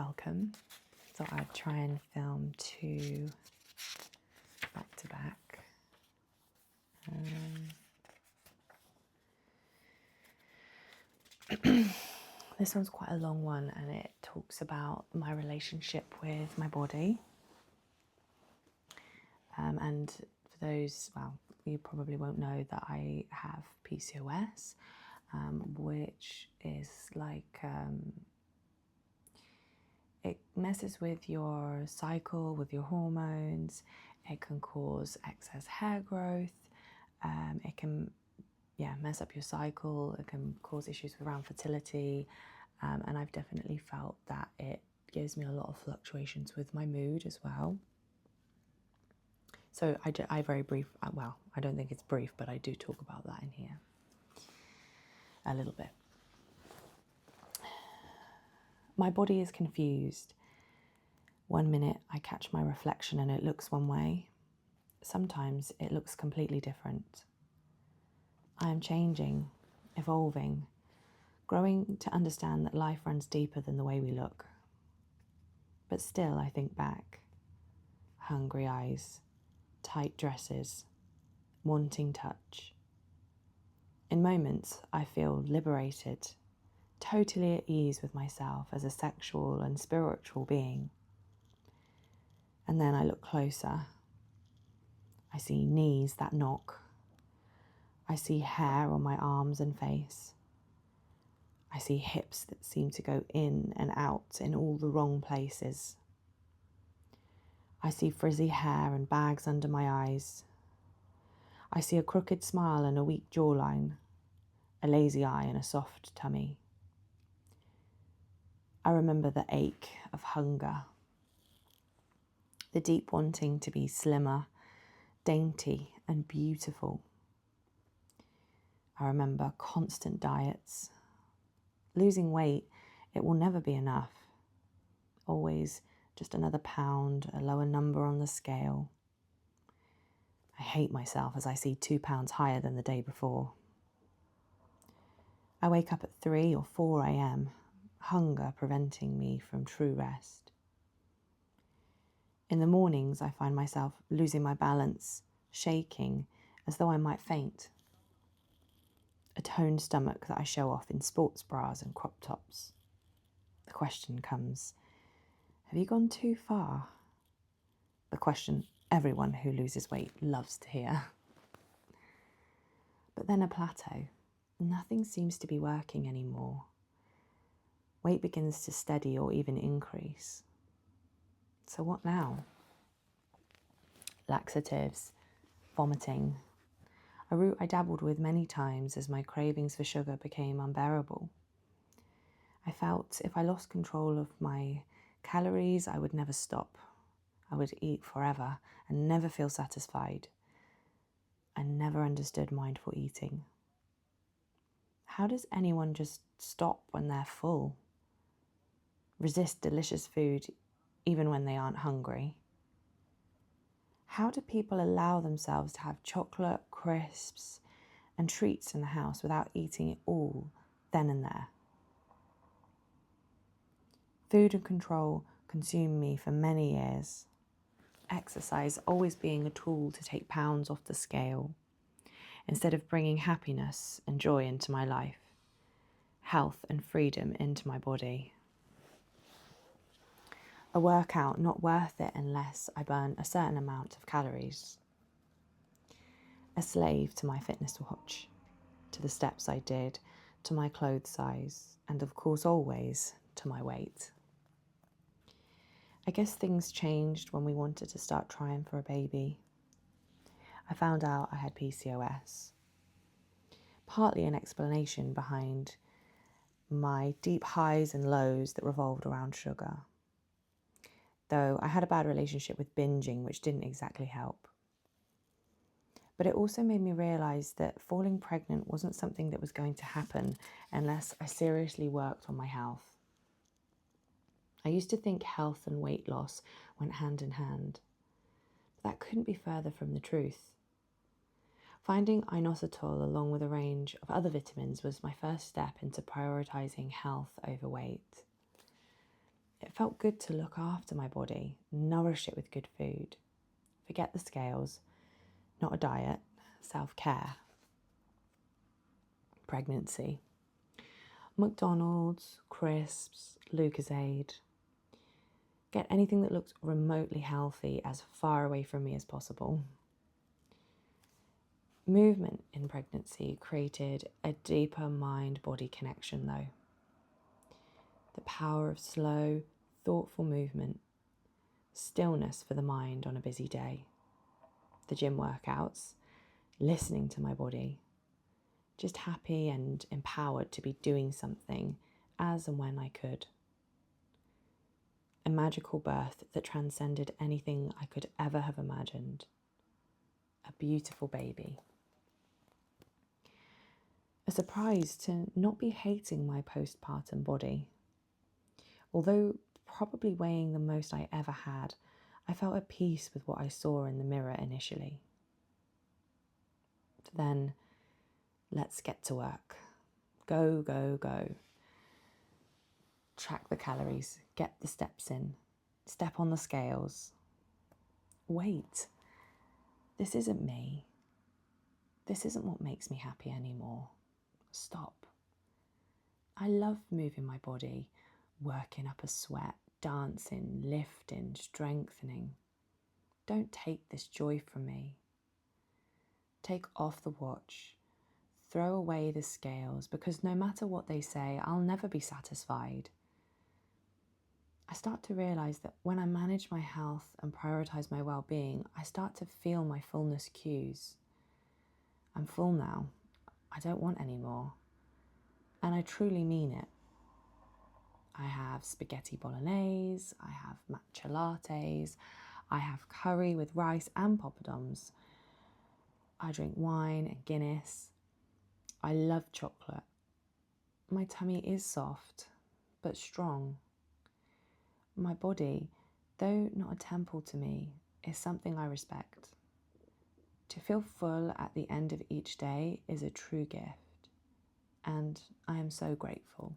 welcome. So I'd try and film 2 back to back. This one's quite a long one, and it talks about my relationship with my body. And for those, well, you probably won't know that I have PCOS, which is like, it messes with your cycle, with your hormones. It can cause excess hair growth. It can, mess up your cycle. It can cause issues around fertility. And I've definitely felt that it gives me a lot of fluctuations with my mood as well. So I very brief, well, I don't think it's brief, but I do talk about that in here a little bit. My body is confused. One minute I catch my reflection and it looks one way. Sometimes it looks completely different. I am changing, evolving, growing to understand that life runs deeper than the way we look. But still I think back. Hungry eyes, tight dresses, wanting touch. In moments I feel liberated, totally at ease with myself as a sexual and spiritual being. And then I look closer. I see knees that knock. I see hair on my arms and face. I see hips that seem to go in and out in all the wrong places. I see frizzy hair and bags under my eyes. I see a crooked smile and a weak jawline, a lazy eye and a soft tummy. I remember the ache of hunger, the deep wanting to be slimmer, dainty and beautiful. I remember constant diets. Losing weight, it will never be enough. Always just another pound, a lower number on the scale. I hate myself as I see 2 pounds higher than the day before. I wake up at 3 or 4 a.m., hunger preventing me from true rest. In the mornings, I find myself losing my balance, shaking as though I might faint. A toned stomach that I show off in sports bras and crop tops. The question comes, have you gone too far? The question everyone who loses weight loves to hear. But then a plateau. Nothing seems to be working anymore. Weight begins to steady or even increase. So what now? Laxatives, vomiting, a route I dabbled with many times as my cravings for sugar became unbearable. I felt if I lost control of my calories, I would never stop. I would eat forever and never feel satisfied. I never understood mindful eating. How does anyone just stop when they're full? Resist delicious food even when they aren't hungry? How do people allow themselves to have chocolate, crisps, and treats in the house without eating it all then and there? Food and control consumed me for many years. Exercise always being a tool to take pounds off the scale, instead of bringing happiness and joy into my life, health and freedom into my body. A workout not worth it unless I burn a certain amount of calories. A slave to my fitness watch, to the steps I did, to my clothes size, and of course always to my weight. I guess things changed when we wanted to start trying for a baby. I found out I had PCOS. Partly an explanation behind my deep highs and lows that revolved around sugar. Though I had a bad relationship with binging, which didn't exactly help. But it also made me realise that falling pregnant wasn't something that was going to happen unless I seriously worked on my health. I used to think health and weight loss went hand in hand, but that couldn't be further from the truth. Finding inositol along with a range of other vitamins was my first step into prioritising health over weight. It felt good to look after my body, nourish it with good food. Forget the scales, not a diet, self-care. Pregnancy. McDonald's, crisps, Lucozade. Get anything that looked remotely healthy as far away from me as possible. Movement in pregnancy created a deeper mind-body connection though. The power of slow, thoughtful movement, stillness for the mind on a busy day. The gym workouts, listening to my body, just happy and empowered to be doing something as and when I could. A magical birth that transcended anything I could ever have imagined. A beautiful baby. A surprise to not be hating my postpartum body. Although probably weighing the most I ever had, I felt at peace with what I saw in the mirror initially. Then, let's get to work. Go, go, go. Track the calories, get the steps in, step on the scales. Wait, this isn't me. This isn't what makes me happy anymore. Stop. I love moving my body, working up a sweat, dancing, lifting, strengthening. Don't take this joy from me. Take off the watch. Throw away the scales, because no matter what they say, I'll never be satisfied. I start to realise that when I manage my health and prioritise my well-being, I start to feel my fullness cues. I'm full now. I don't want any more. And I truly mean it. I have spaghetti bolognese, I have matcha lattes, I have curry with rice and poppadoms. I drink wine and Guinness. I love chocolate. My tummy is soft, but strong. My body, though not a temple to me, is something I respect. To feel full at the end of each day is a true gift, and I am so grateful.